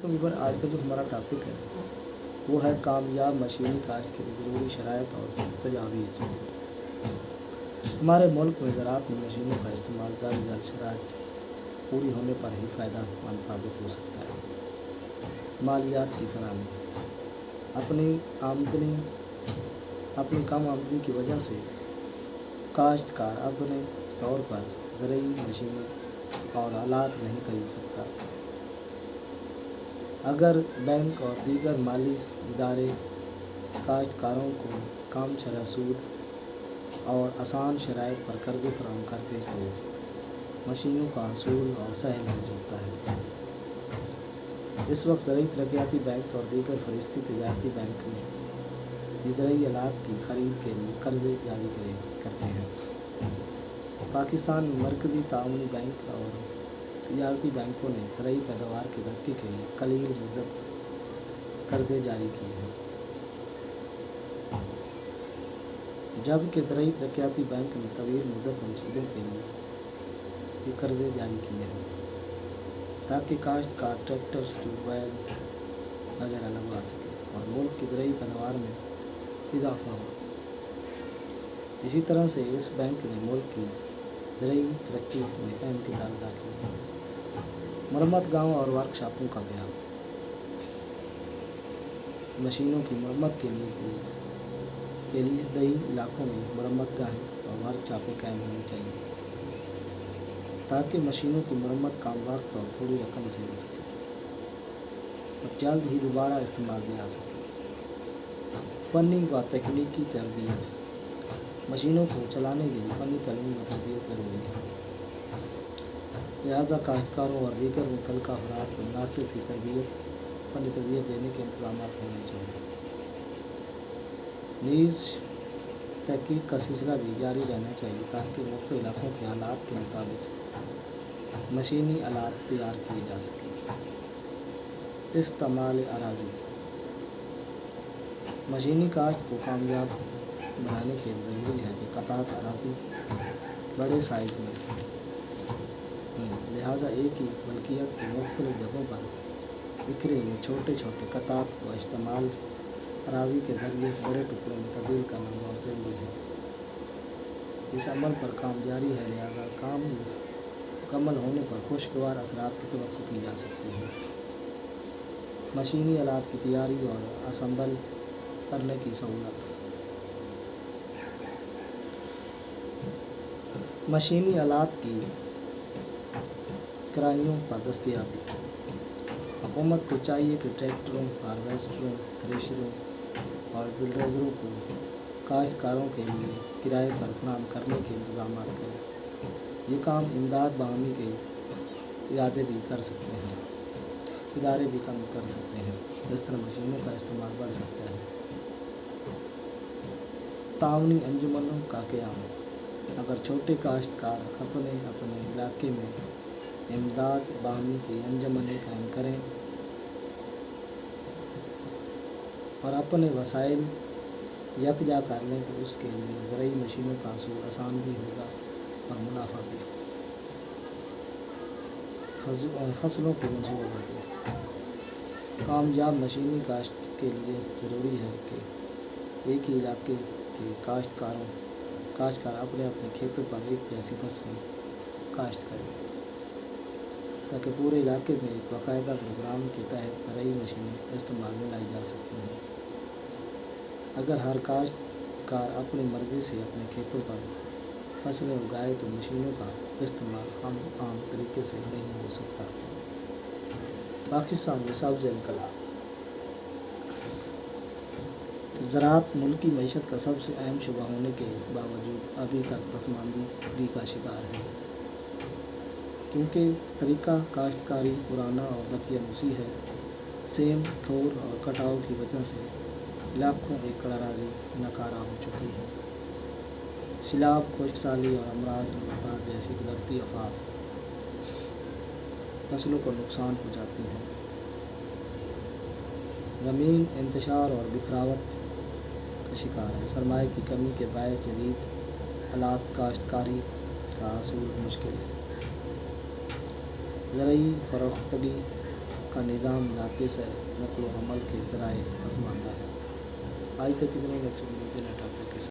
اوپر آج کا جو ہمارا ٹاپک ہے وہ ہے کامیاب مشینی کاشت کے لیے ضروری شرائط اور تجاویز۔ ہمارے ملک میں زراعت میں مشینوں کا استعمال درج ذیل شرائط پوری ہونے پر ہی فائدہ مند ثابت ہو سکتا ہے۔ مالیات کی فراہمی۔ اپنی کم آمدنی کی وجہ سے کاشتکار اپنے طور پر زرعی مشینیں اور آلات نہیں خرید سکتا۔ اگر بینک اور دیگر مالی ادارے کاشتکاروں کو کم شرح سود اور آسان شرائط پر قرضے فراہم کرتے تو مشینوں کا حصول اور سہل ہو جاتا ہے۔ اس وقت زرعی ترقیاتی بینک اور دیگر فہرستی تجارتی بینک بھی زرعی آلات کی خرید کے لیے قرضے جاری کرتے ہیں۔ پاکستان میں مرکزی تعاونی بینک اور تجارتی بینکوں نے زرعی پیداوار کی ترقی کے لیے قلیل مدت قرضے جاری کیے ہیں، جبکہ زرعی ترقیاتی بینک نے طویل مدت منصوبوں کے لیے بھی قرضے جاری کیے ہیں تاکہ کاشتکار ٹریکٹر، ٹیوب ویل وغیرہ لگوا سکے اور ملک کی زرعی پیداوار میں اضافہ ہو۔ اسی طرح سے اس بینک نے ملک کی زرعی ترقی میں اہم کردار ادا کیا ہے۔ مرمت گاہوں اور ورکشاپوں کا قیام۔ مشینوں کی مرمت کے لیے دیہی علاقوں میں مرمت گاہیں اور ورکشاپیں قائم ہونی چاہیے تاکہ مشینوں کی مرمت کم وقت اور تھوڑی رقم سے ہو سکے اور جلد ہی دوبارہ استعمال میں آ سکے۔ فنی و تکنیکی تربیت۔ مشینوں کو چلانے کے لیے فنی تعلیم و تربیت ضروری ہے، لہٰذا کاشتکاروں اور دیگر متعلقہ افراد کو مناسب فنی تربیت دینے کے انتظامات ہونے چاہیے۔ نیز تحقیق کا سلسلہ بھی جاری رہنا چاہیے تاکہ مختلف علاقوں کے حالات کے مطابق مشینی آلات تیار کیے جا سکیں۔ استعمال اراضی۔ مشینی کاشت کو کامیاب بنانے کے لیے ضروری ہے کہ قطعات اراضی بڑے سائز میں ہوں، لہٰذا ایک ہی ملکیت کی مختلف جگہوں پر بکھرے ہوئے چھوٹے چھوٹے قطعات کو اشتمال اراضی کے ذریعے بڑے ٹکڑوں میں تبدیل کرنا بہت ضروری ہے۔ اس عمل پر کام جاری ہے، لہٰذا کام مکمل ہونے پر خوشگوار اثرات کی توقع کی جا سکتی ہے۔ مشینی آلات کی تیاری اور اسمبل کرنے کی سہولت۔ مشینی آلات کی کرائیوں پر دستیابی۔ حکومت کو چاہیے کہ ٹریکٹروں، ہارویسٹروں، تھریشروں اور بلڈوزروں کو کاشتکاروں کے لیے کرائے پر فراہم کرنے کے انتظامات کرے۔ یہ کام امداد باہمی کے ادارے بھی کر سکتے ہیں۔ اس طرح مشینوں کا استعمال بڑھ سکتا ہے۔ تعاونی انجمنوں کا قیام۔ اگر چھوٹے کاشتکار اپنے علاقے میں امداد باہمی کی انجمنیں قائم کریں اور اپنے وسائل یکجا کر لیں تو اس کے لیے زرعی مشینوں کا حصول آسان بھی ہوگا اور منافع بھی۔ فصلوں کی منصوبہ بندی۔ کامیاب مشینی کاشت کے لیے ضروری ہے کہ ایک ہی علاقے کے کاشتکار اپنے کھیتوں پر ایک جیسی فصلیں کاشت کریں تاکہ پورے علاقے میں ایک باقاعدہ پروگرام کے تحت زرعی مشینیں استعمال میں لائی جا سکتی ہیں۔ اگر ہر کاشتکار اپنی مرضی سے اپنے کھیتوں پر فصلیں اگائے تو مشینوں کا استعمال عام طریقے سے نہیں ہو سکتا۔ پاکستان میں سبز انقلاب۔ زراعت ملکی معیشت کا سب سے اہم شعبہ ہونے کے باوجود ابھی تک پسماندگی کا شکار ہے، کیونکہ طریقہ کاشتکاری پرانا اور دقیانوسی ہے۔ سیم، تھور اور کٹاؤ کی وجہ سے لاکھوں ایکڑ اراضی ناکارہ ہو چکی ہے۔ سیلاب، خشک سالی اور امراض نباتات جیسی قدرتی آفات فصلوں کو نقصان پہنچاتی ہیں۔ زمین انتشار اور بکھراوٹ کا شکار ہے۔ سرمائے کی کمی کے باعث جدید آلات کاشتکاری کا حصول مشکل ہے۔ زرعی فروختگی کا نظام ناقص ہے، نقل و حمل کے ذرائع پسماندہ ہے۔ آج تک اتنے لیکچر ملتے ہیں ٹاپک کے ساتھ۔